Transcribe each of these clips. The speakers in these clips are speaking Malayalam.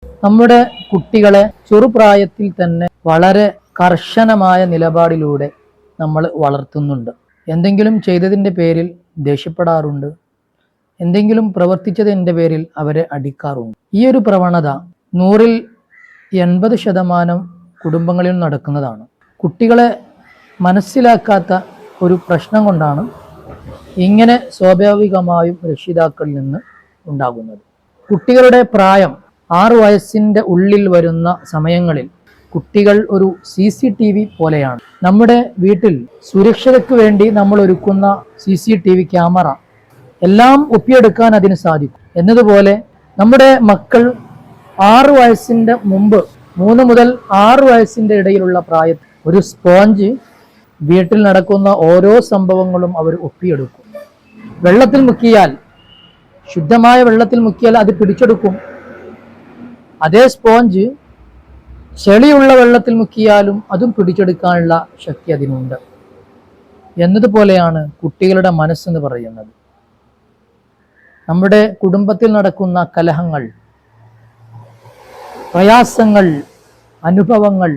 നമ്മുടെ കുട്ടികളെ ചെറുപ്രായത്തിൽ തന്നെ വളരെ കർശനമായ നിലപാടിലൂടെ നമ്മൾ വളർത്തുന്നുണ്ട്. എന്തെങ്കിലും ചെയ്തതിൻ്റെ പേരിൽ ദേഷ്യപ്പെടാറുണ്ട്, എന്തെങ്കിലും പ്രവർത്തിച്ചതിൻ്റെ പേരിൽ അവരെ അടിക്കാറുണ്ട്. ഈ ഒരു പ്രവണത 100-ൽ 80% കുടുംബങ്ങളിൽ നടക്കുന്നതാണ്. കുട്ടികളെ മനസ്സിലാക്കാത്ത ഒരു പ്രശ്നം കൊണ്ടാണ് ഇങ്ങനെ സ്വാഭാവികമായും രക്ഷിതാക്കളിൽ നിന്ന് ഉണ്ടാകുന്നത്. കുട്ടികളുടെ പ്രായം 6 വയസ്സിൻ്റെ ഉള്ളിൽ വരുന്ന സമയങ്ങളിൽ കുട്ടികൾ ഒരു CCTV പോലെയാണ്. നമ്മുടെ വീട്ടിൽ സുരക്ഷയ്ക്ക് വേണ്ടി നമ്മൾ ഒരുക്കുന്ന CCTV ക്യാമറ എല്ലാം ഒപ്പിയെടുക്കാൻ അതിന് സാധിക്കും എന്നതുപോലെ നമ്മുടെ മക്കൾ 6 വയസ്സിൻ്റെ മുമ്പ് 3 മുതൽ 6 വയസ്സിൻ്റെ ഇടയിലുള്ള പ്രായത്തിൽ ഒരു സ്പോഞ്ച് വീട്ടിൽ നടക്കുന്ന ഓരോ സംഭവങ്ങളും അവർ ഒപ്പിയെടുക്കും. വെള്ളത്തിൽ മുക്കിയാൽ, ശുദ്ധമായ വെള്ളത്തിൽ മുക്കിയാൽ അത് പിടിച്ചെടുക്കും. അതേ സ്പോഞ്ച് ചെളിയുള്ള വെള്ളത്തിൽ മുക്കിയാലും അതും പിടിച്ചെടുക്കാനുള്ള ശക്തി അതിനുണ്ട് എന്നതുപോലെയാണ് കുട്ടികളുടെ മനസ്സെന്ന് പറയുന്നത്. നമ്മുടെ കുടുംബത്തിൽ നടക്കുന്ന കലഹങ്ങൾ, പ്രയാസങ്ങൾ, അനുഭവങ്ങൾ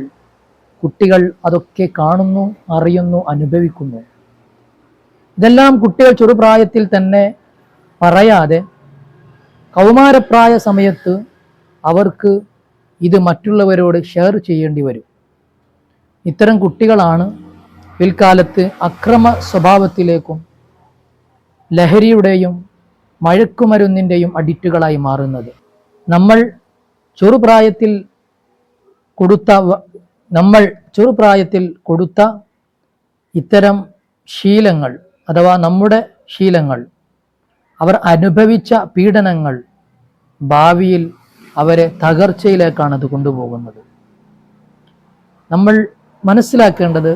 കുട്ടികൾ അതൊക്കെ കാണുന്നു, അറിയുന്നു, അനുഭവിക്കുന്നു. ഇതെല്ലാം കുട്ടികൾ ചെറുപ്രായത്തിൽ തന്നെ പറയാതെ കൗമാരപ്രായ സമയത്ത് അവർക്ക് ഇത് മറ്റുള്ളവരോട് ഷെയർ ചെയ്യേണ്ടി വരും. ഇത്തരം കുട്ടികളാണ് പിൽക്കാലത്ത് അക്രമ സ്വഭാവത്തിലേക്കും ലഹരിയുടെയും മയക്കുമരുന്നിൻ്റെയും അഡിക്റ്റുകളായി മാറുന്നത്. നമ്മൾ ചെറുപ്രായത്തിൽ കൊടുത്ത ഇത്തരം ശീലങ്ങൾ അഥവാ നമ്മുടെ ശീലങ്ങൾ, അവർ അനുഭവിച്ച പീഡനങ്ങൾ ഭാവിയിൽ അവരെ തകർച്ചയിലേക്കാണ് അത് കൊണ്ടുപോകുന്നത്. നമ്മൾ മനസ്സിലാക്കേണ്ടത്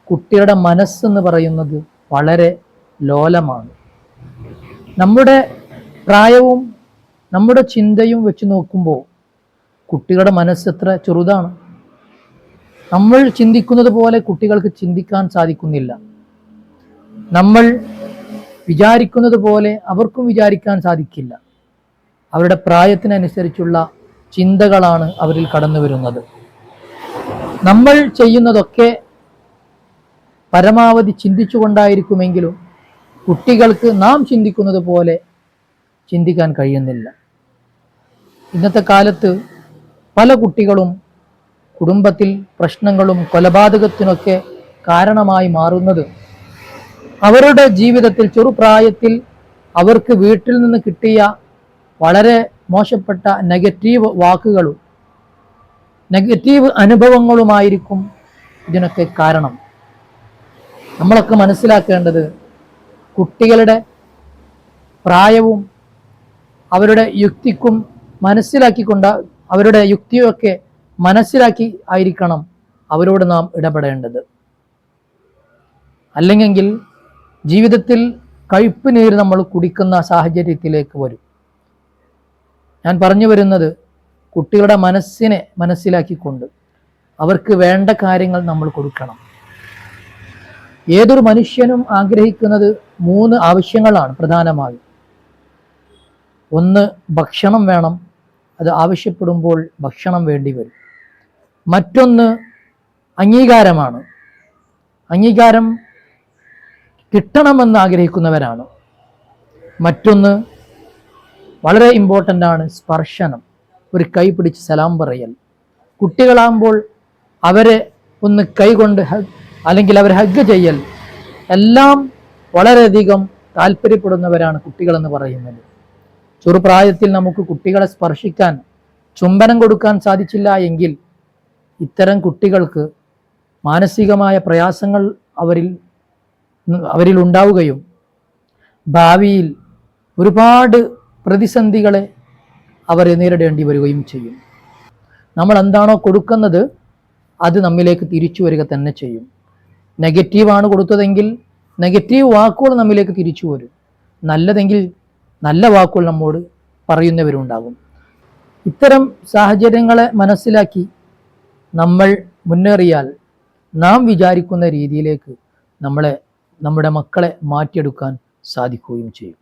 കുട്ടിയുടെ മനസ്സെന്ന് പറയുന്നത് വളരെ ലോലമാണ്. നമ്മുടെ പ്രായവും നമ്മുടെ ചിന്തയും വെച്ച് നോക്കുമ്പോൾ കുട്ടികളുടെ മനസ്സ് എത്ര ചെറുതാണ്. നമ്മൾ ചിന്തിക്കുന്നത് പോലെ കുട്ടികൾക്ക് ചിന്തിക്കാൻ സാധിക്കുന്നില്ല. നമ്മൾ വിചാരിക്കുന്നത് പോലെ അവർക്കും വിചാരിക്കാൻ സാധിക്കില്ല. അവരുടെ പ്രായത്തിനനുസരിച്ചുള്ള ചിന്തകളാണ് അവരിൽ കടന്നു വരുന്നത്. നമ്മൾ ചെയ്യുന്നതൊക്കെ പരമാവധി ചിന്തിച്ചുകൊണ്ടായിരിക്കുമെങ്കിലും കുട്ടികൾക്ക് നാം ചിന്തിക്കുന്നത് പോലെ ചിന്തിക്കാൻ കഴിയുന്നില്ല. ഇന്നത്തെ കാലത്ത് പല കുട്ടികളും കുടുംബത്തിൽ പ്രശ്നങ്ങളും കൊലപാതകത്തിനൊക്കെ കാരണമായി മാറുന്നത് അവരുടെ ജീവിതത്തിൽ ചെറുപ്രായത്തിൽ അവർക്ക് വീട്ടിൽ നിന്ന് കിട്ടിയ വളരെ മോശപ്പെട്ട നെഗറ്റീവ് വാക്കുകളും നെഗറ്റീവ് അനുഭവങ്ങളുമായിരിക്കും ഇതിനൊക്കെ കാരണം. നമ്മളൊക്കെ മനസ്സിലാക്കേണ്ടത് കുട്ടികളുടെ പ്രായവും അവരുടെ യുക്തിക്കും അവരുടെ യുക്തിയൊക്കെ മനസ്സിലാക്കി ആയിരിക്കണം അവരോട് നാം ഇടപെടേണ്ടത്. അല്ലെങ്കിൽ ജീവിതത്തിൽ കയ്പ് നീര് നമ്മൾ കുടിക്കുന്ന സാഹചര്യത്തിലേക്ക് വരും. ഞാൻ പറഞ്ഞു വരുന്നത് കുട്ടികളുടെ മനസ്സിനെ മനസ്സിലാക്കിക്കൊണ്ട് അവർക്ക് വേണ്ട കാര്യങ്ങൾ നമ്മൾ കൊടുക്കണം. ഏതൊരു മനുഷ്യനും ആഗ്രഹിക്കുന്നത് 3 ആവശ്യങ്ങളാണ് പ്രധാനമായും. ഒന്ന്, ഭക്ഷണം വേണം, അത് ആവശ്യപ്പെടുമ്പോൾ ഭക്ഷണം വേണ്ടി വരും. മറ്റൊന്ന് അംഗീകാരമാണ്, അംഗീകാരം കിട്ടണമെന്ന് ആഗ്രഹിക്കുന്നവരാണ്. മറ്റൊന്ന് വളരെ ഇമ്പോർട്ടൻ്റ് ആണ്, സ്പർശനം, ഒരു കൈ പിടിച്ച് സലാം പറയൽ. കുട്ടികളാകുമ്പോൾ അവരെ ഒന്ന് കൈകൊണ്ട് അല്ലെങ്കിൽ അവരെ ഹഗ് ചെയ്യൽ എല്ലാം വളരെയധികം താല്പര്യപ്പെടുന്നവരാണ് കുട്ടികളെന്ന് പറയുന്നത്. ചെറുപ്രായത്തിൽ നമുക്ക് കുട്ടികളെ സ്പർശിക്കാൻ, ചുംബനം കൊടുക്കാൻ സാധിച്ചില്ല എങ്കിൽ ഇത്തരം കുട്ടികൾക്ക് മാനസികമായ പ്രയാസങ്ങൾ അവരിൽ ഉണ്ടാവുകയും ഭാവിയിൽ ഒരുപാട് പ്രതിസന്ധികളെ അവരെ നേരിടേണ്ടി വരികയും ചെയ്യും. നമ്മൾ എന്താണോ കൊടുക്കുന്നത് അത് നമ്മിലേക്ക് തിരിച്ചു വരിക തന്നെ ചെയ്യും. നെഗറ്റീവാണ് കൊടുത്തതെങ്കിൽ നെഗറ്റീവ് വാക്കുകൾ നമ്മിലേക്ക് തിരിച്ചു വരും. നല്ലതെങ്കിൽ നല്ല വാക്കുകൾ നമ്മോട് പറയുന്നവരുണ്ടാകും. ഇത്തരം സാഹചര്യങ്ങളെ മനസ്സിലാക്കി നമ്മൾ മുന്നേറിയാൽ നാം വിചാരിക്കുന്ന രീതിയിലേക്ക് നമ്മുടെ മക്കളെ മാറ്റിയെടുക്കാൻ സാധിക്കുകയും ചെയ്യും.